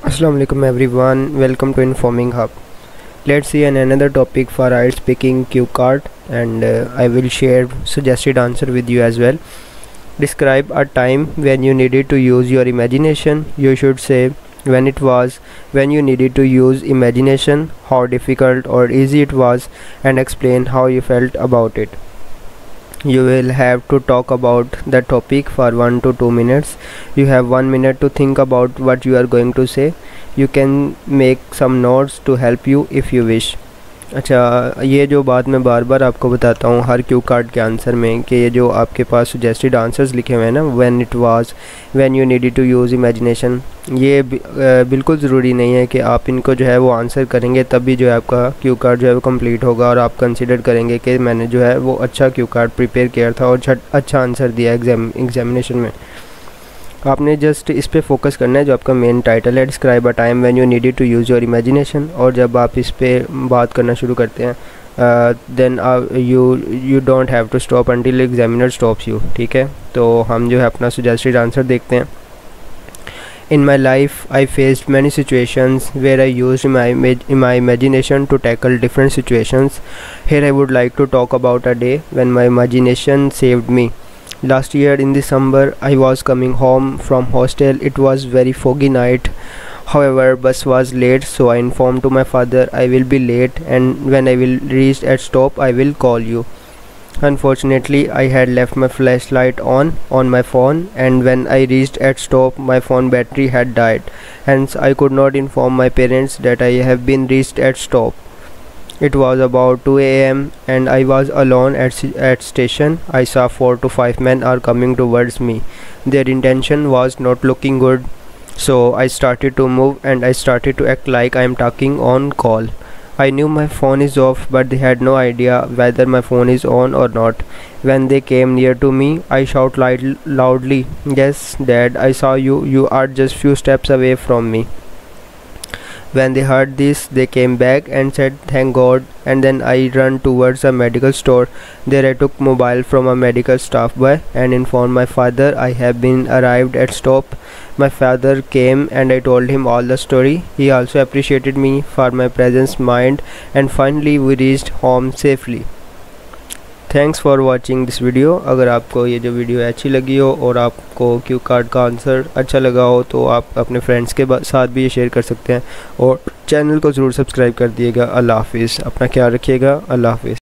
Assalamu alaikum everyone, welcome to Informing Hub. Let's see another topic for IELTS Speaking cue card, and I will share suggested answer with you as well. Describe a time when you needed to use your imagination. You should say when it was when you needed to use imagination, how difficult or easy it was, and explain how you felt about it. You will have to talk about the topic for 1 to 2 minutes. You have 1 minute to think about what you are going to say. You can make some notes to help you if you wish. अच्छा, ये जो बात मैं बार बार आपको बताता हूँ हर Q card के answer में कि ये जो आपके पास सजेस्टेड आंसर्स लिखे हुए हैं ना, when it was, when you needed to use imagination, ये बिल्कुल ज़रूरी नहीं है कि आप इनको जो है वो आंसर करेंगे तभी जो है आपका क्यू कार्ड जो है वो कंप्लीट होगा और आप कंसिडर करेंगे कि मैंने जो है वो अच्छा क्यू कार्ड प्रिपेयर किया था और अच्छा आंसर दिया एग्जामिनेशन में। आपने जस्ट इस पे फोकस करना है जो आपका मेन टाइटल है, describe a time when you needed to use your imagination. और जब आप इस पे बात करना शुरू करते हैं then you don't have to stop until examiner stops you. ठीक है, तो हम जो है अपना सजेस्टेड आंसर देखते हैं। In my life, I faced many situations where I used my imagination to tackle different situations. Here I would like to talk about a day when my imagination saved me. Last year in December, I was coming home from hostel. It was very foggy night. However, bus was late, so I informed to my father I will be late, and when I will reach at stop, I will call you. Unfortunately, I had left my flashlight on my phone, and when I reached at stop, my phone battery had died. Hence, I could not inform my parents that I have been reached at stop. It was about 2 a.m. and I was alone at station. I saw 4 to 5 men are coming towards me. Their intention was not looking good, so I started to move and I started to act like I am talking on call. I knew my phone is off, but they had no idea whether my phone is on or not. When they came near to me, I shouted loudly, "Yes, Dad, I saw you. You are just few steps away from me." When they heard this, they came back and said thank God, and then I ran towards a medical store. There I took mobile from a medical staff boy and informed my father I have been arrived at stop. My father came and I told him all the story. He also appreciated me for my presence mind, and finally we reached home safely. Thanks for watching this video. अगर आपको ये जो video अच्छी लगी हो और आपको Q card का आंसर अच्छा लगा हो तो आप अपने फ्रेंड्स के साथ भी ये शेयर कर सकते हैं और चैनल को ज़रूर सब्सक्राइब कर दिएगा। अल्लाह हाफिज़, अपना ख्याल रखिएगा। अल्लाह हाफिज़।